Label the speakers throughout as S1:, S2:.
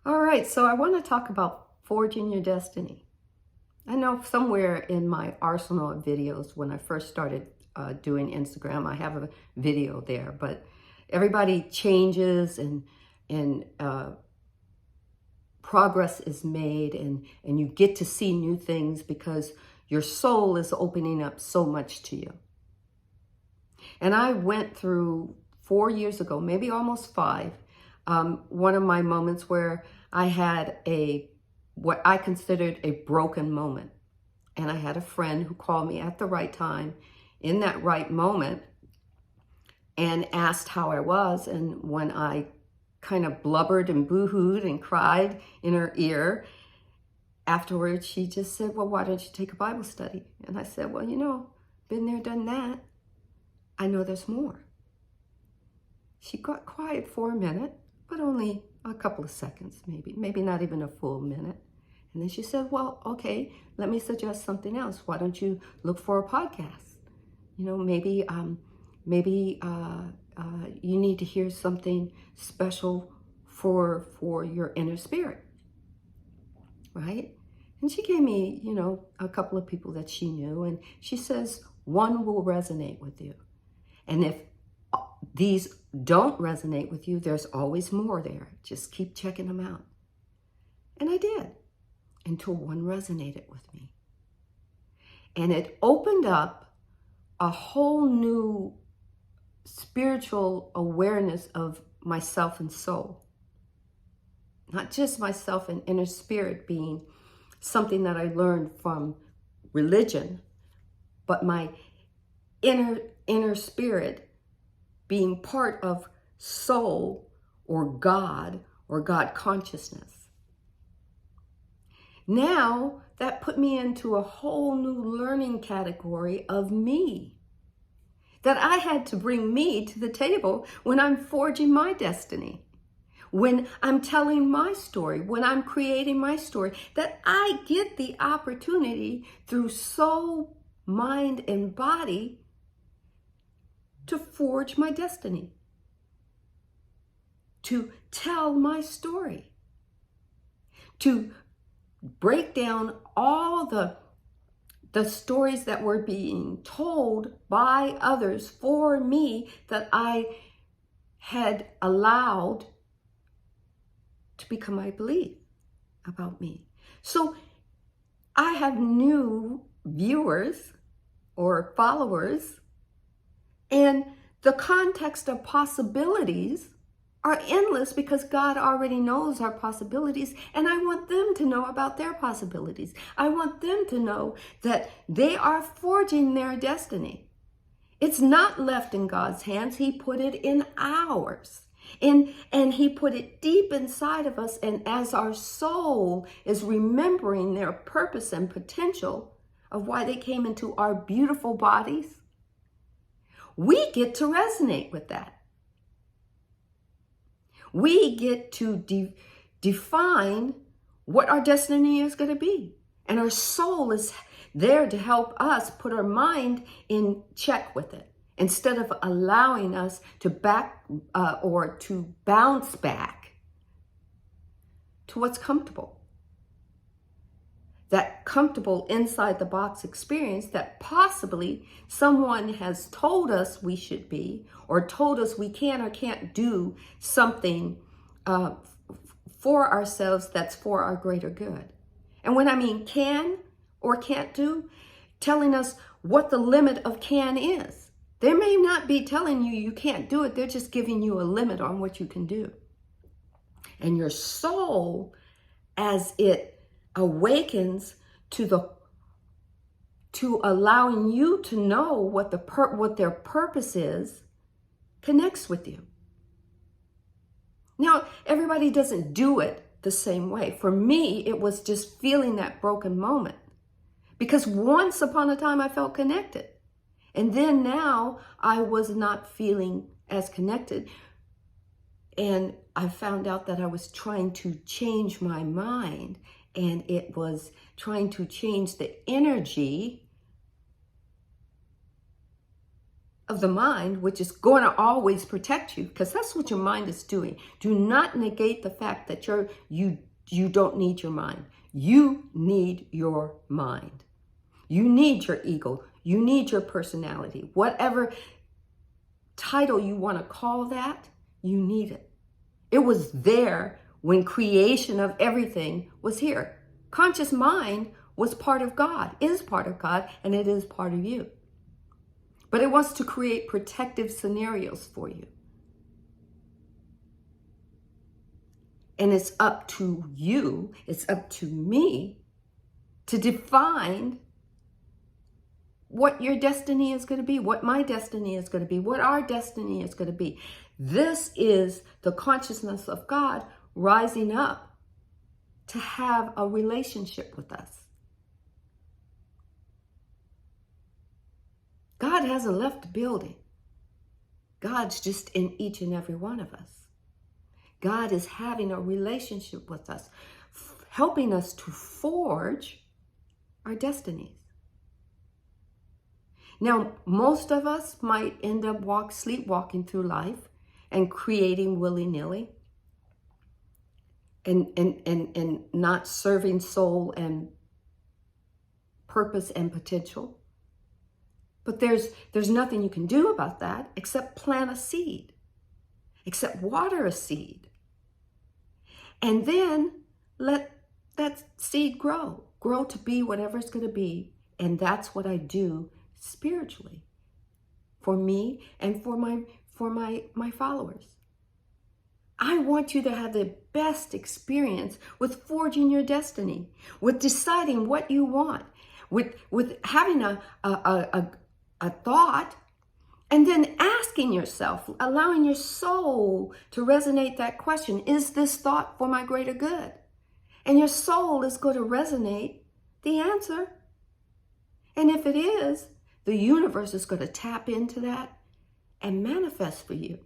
S1: All right, so I want to talk about forging your destiny. I know somewhere in my arsenal of videos, when I first started doing Instagram, I have a video there, but everybody changes and progress is made and you get to see new things because your soul is opening up so much to you. And I went through 4 years ago, maybe almost five, one of my moments where I had what I considered a broken moment. And I had a friend who called me at the right time, in that right moment, and asked how I was. And when I kind of blubbered and boo-hooed and cried in her ear, afterwards she just said, well, why don't you take a Bible study? And I said, well, been there, done that. I know there's more. She got quiet for a minute, but only a couple of seconds, maybe not even a full minute. And then she said, well, okay, let me suggest something else. Why don't you look for a podcast? Maybe you need to hear something special for your inner spirit, right? And she gave me, a couple of people that she knew, and she says, one will resonate with you. And if these don't resonate with you, there's always more there. Just keep checking them out. And I did, until one resonated with me. And it opened up a whole new spiritual awareness of myself and soul. Not just myself and inner spirit being something that I learned from religion, but my inner spirit being part of soul or God consciousness. Now that put me into a whole new learning category of me, that I had to bring me to the table when I'm forging my destiny, when I'm telling my story, when I'm creating my story, that I get the opportunity through soul, mind, and body to forge my destiny, to tell my story, to break down all the stories that were being told by others for me that I had allowed to become my belief about me. So I have new viewers or followers, and the context of possibilities are endless because God already knows our possibilities, and I want them to know about their possibilities. I want them to know that they are forging their destiny. It's not left in God's hands. He put it in ours. And he put it deep inside of us, and as our soul is remembering their purpose and potential of why they came into our beautiful bodies, we get to resonate with that. We get to define what our destiny is going to be. And our soul is there to help us put our mind in check with it, instead of allowing us to to bounce back to what's comfortable. That comfortable inside the box experience that possibly someone has told us we should be, or told us we can or can't do something for ourselves that's for our greater good. And when I mean can or can't do, telling us what the limit of can is. They may not be telling you you can't do it. They're just giving you a limit on what you can do. And your soul, as it awakens to allowing you to know what their purpose is, connects with you. Now, everybody doesn't do it the same way. For me, it was just feeling that broken moment, because once upon a time I felt connected, and then now I was not feeling as connected. And I found out that I was trying to change my mind, and it was trying to change the energy of the mind, which is going to always protect you, because that's what your mind is doing. Do not negate the fact that you don't need your mind. You need your mind. You need your ego. You need your personality. Whatever title you want to call that, you need it. It was there when creation of everything was here. Conscious mind was part of God, is part of God, and it is part of you. But it wants to create protective scenarios for you. And it's up to you, it's up to me to define what your destiny is going to be, what my destiny is going to be, what our destiny is going to be. This is the consciousness of God rising up to have a relationship with us. God hasn't left the building. God's just in each and every one of us. God is having a relationship with us, helping us to forge our destinies. Now, most of us might end up sleepwalking through life and creating willy-nilly and not serving soul and purpose and potential. But there's nothing you can do about that except plant a seed, except water a seed. And then let that seed grow to be whatever it's going to be. And that's what I do spiritually for me and for my followers. I want you to have the best experience with forging your destiny, with deciding what you want, with having a thought, and then asking yourself, allowing your soul to resonate that question, is this thought for my greater good? And your soul is going to resonate the answer. And if it is, the universe is going to tap into that and manifest for you.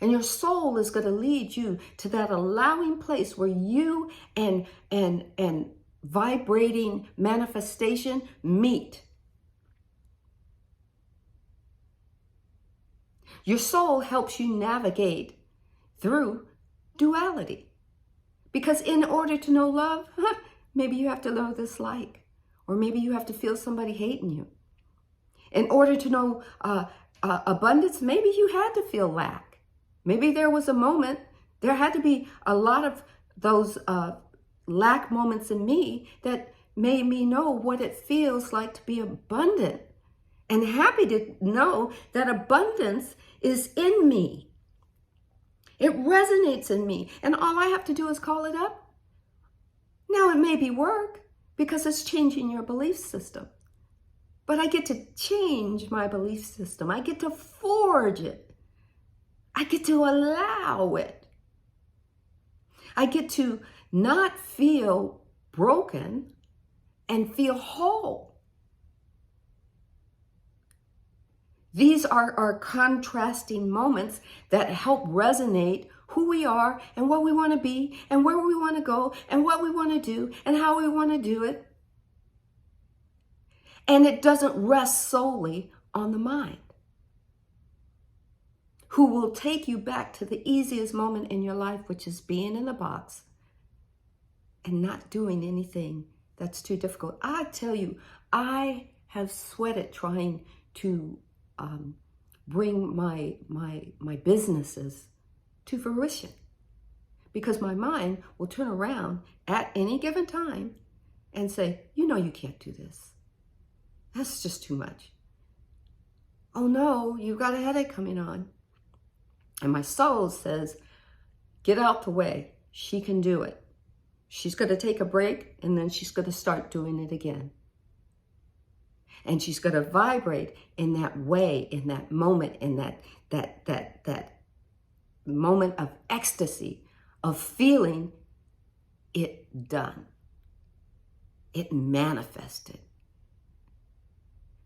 S1: And your soul is going to lead you to that allowing place where you and vibrating manifestation meet. Your soul helps you navigate through duality. Because in order to know love, maybe you have to know dislike. Or maybe you have to feel somebody hating you. In order to know abundance, maybe you had to feel lack. Maybe there was a moment, there had to be a lot of those lack moments in me that made me know what it feels like to be abundant. And happy to know that abundance is in me. It resonates in me. And all I have to do is call it up. Now it may be work because it's changing your belief system. But I get to change my belief system. I get to forge it. I get to allow it. I get to not feel broken and feel whole. These are our contrasting moments that help resonate who we are and what we want to be and where we want to go and what we want to do and how we want to do it. And it doesn't rest solely on the mind, who will take you back to the easiest moment in your life, which is being in the box and not doing anything that's too difficult. I tell you, I have sweated trying to bring my businesses to fruition, because my mind will turn around at any given time and say, you can't do this. That's just too much. Oh no, you've got a headache coming on. And my soul says, get out the way. She can do it. She's going to take a break and then she's going to start doing it again. And she's going to vibrate in that way, in that moment, in that moment of ecstasy, of feeling it done. It manifested.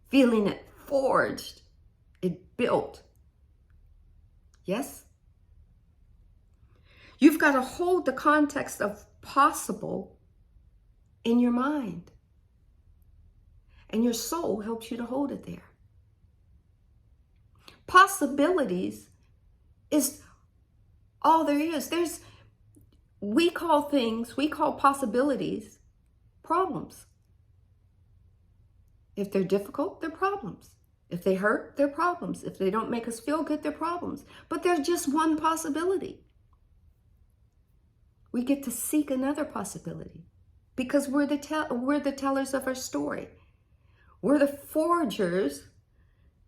S1: Feeling it forged. It built. Yes? You've got to hold the context of possible in your mind. And your soul helps you to hold it there. Possibilities is all there is. We call possibilities problems. If they're difficult, they're problems. If they hurt, they're problems. If they don't make us feel good, they're problems. But there's just one possibility. We get to seek another possibility because we're the tellers of our story. We're the forgers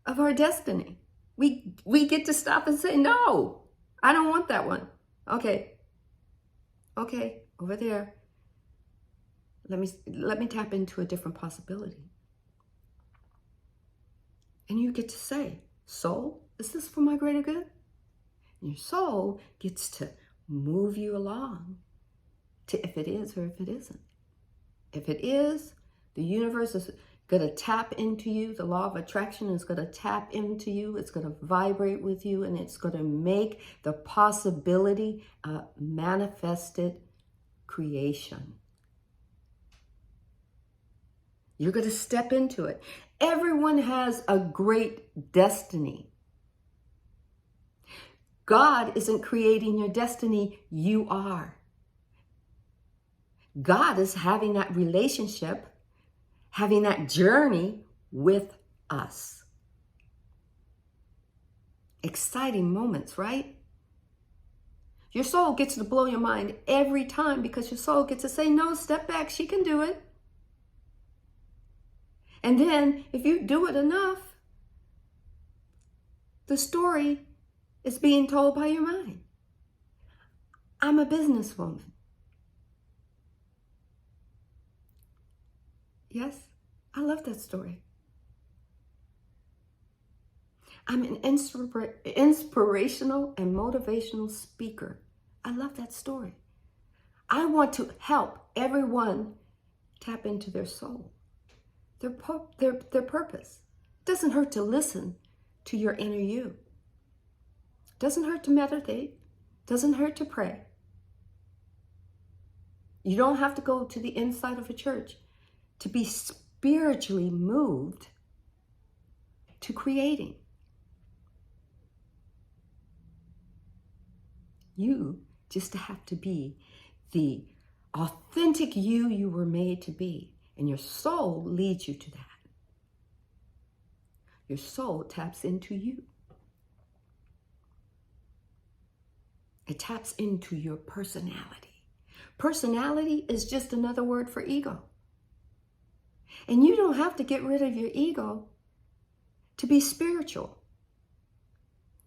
S1: of our destiny. We get to stop and say, no, I don't want that one. Okay, over there. Let me tap into a different possibility. And you get to say, soul, is this for my greater good? And your soul gets to move you along to if it is or if it isn't. If it is, the universe is going to tap into you. The law of attraction is going to tap into you. It's going to vibrate with you, and it's going to make the possibility a manifested creation. You're going to step into it. Everyone has a great destiny. God isn't creating your destiny, you are. God is having that relationship, having that journey with us. Exciting moments, right? Your soul gets to blow your mind every time because your soul gets to say, no, step back, she can do it. And then if you do it enough, the story is being told by your mind. I'm a businesswoman. Yes, I love that story. I'm an inspirational and motivational speaker. I love that story. I want to help everyone tap into their soul, their purpose. It doesn't hurt to listen to your inner you. It doesn't hurt to meditate. It doesn't hurt to pray. You don't have to go to the inside of a church to be spiritually moved to creating. You just have to be the authentic you were made to be. And your soul leads you to that. Your soul taps into you. It taps into your personality. Personality is just another word for ego. And you don't have to get rid of your ego to be spiritual.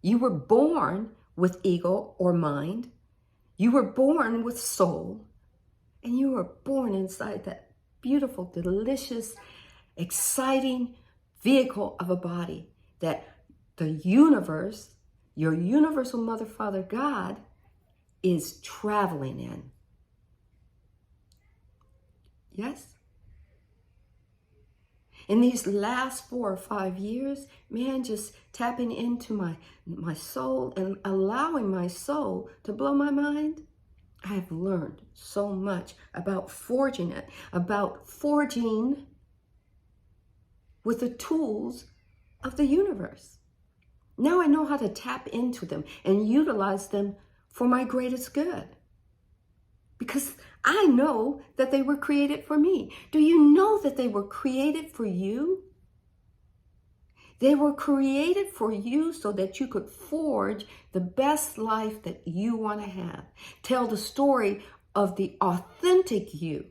S1: You were born with ego or mind. You were born with soul. And you were born inside that beautiful, delicious, exciting vehicle of a body that the universe, your universal mother, father, God, is traveling in. Yes? In these last 4 or 5 years, man, just tapping into my soul and allowing my soul to blow my mind, I have learned so much about forging it, about forging with the tools of the universe. Now I know how to tap into them and utilize them for my greatest good. Because I know that they were created for me. Do you know that they were created for you? They were created for you so that you could forge the best life that you want to have. Tell the story of the authentic you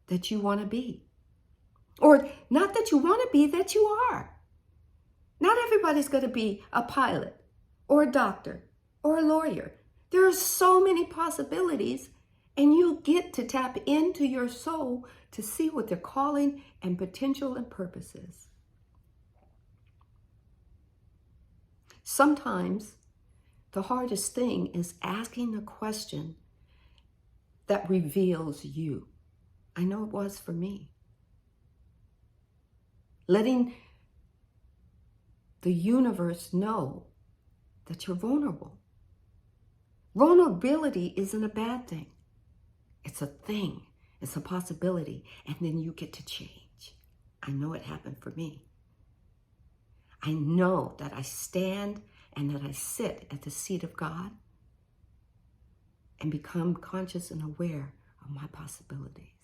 S1: that you want to be. Or not that you want to be, that you are. Not everybody's going to be a pilot or a doctor or a lawyer. There are so many possibilities, and you get to tap into your soul to see what their calling and potential and purpose is. Sometimes the hardest thing is asking the question that reveals you. I know it was for me. Letting the universe know that you're vulnerable. Vulnerability isn't a bad thing. It's a thing. It's a possibility. And then you get to change. I know it happened for me. I know that I stand and that I sit at the seat of God and become conscious and aware of my possibilities.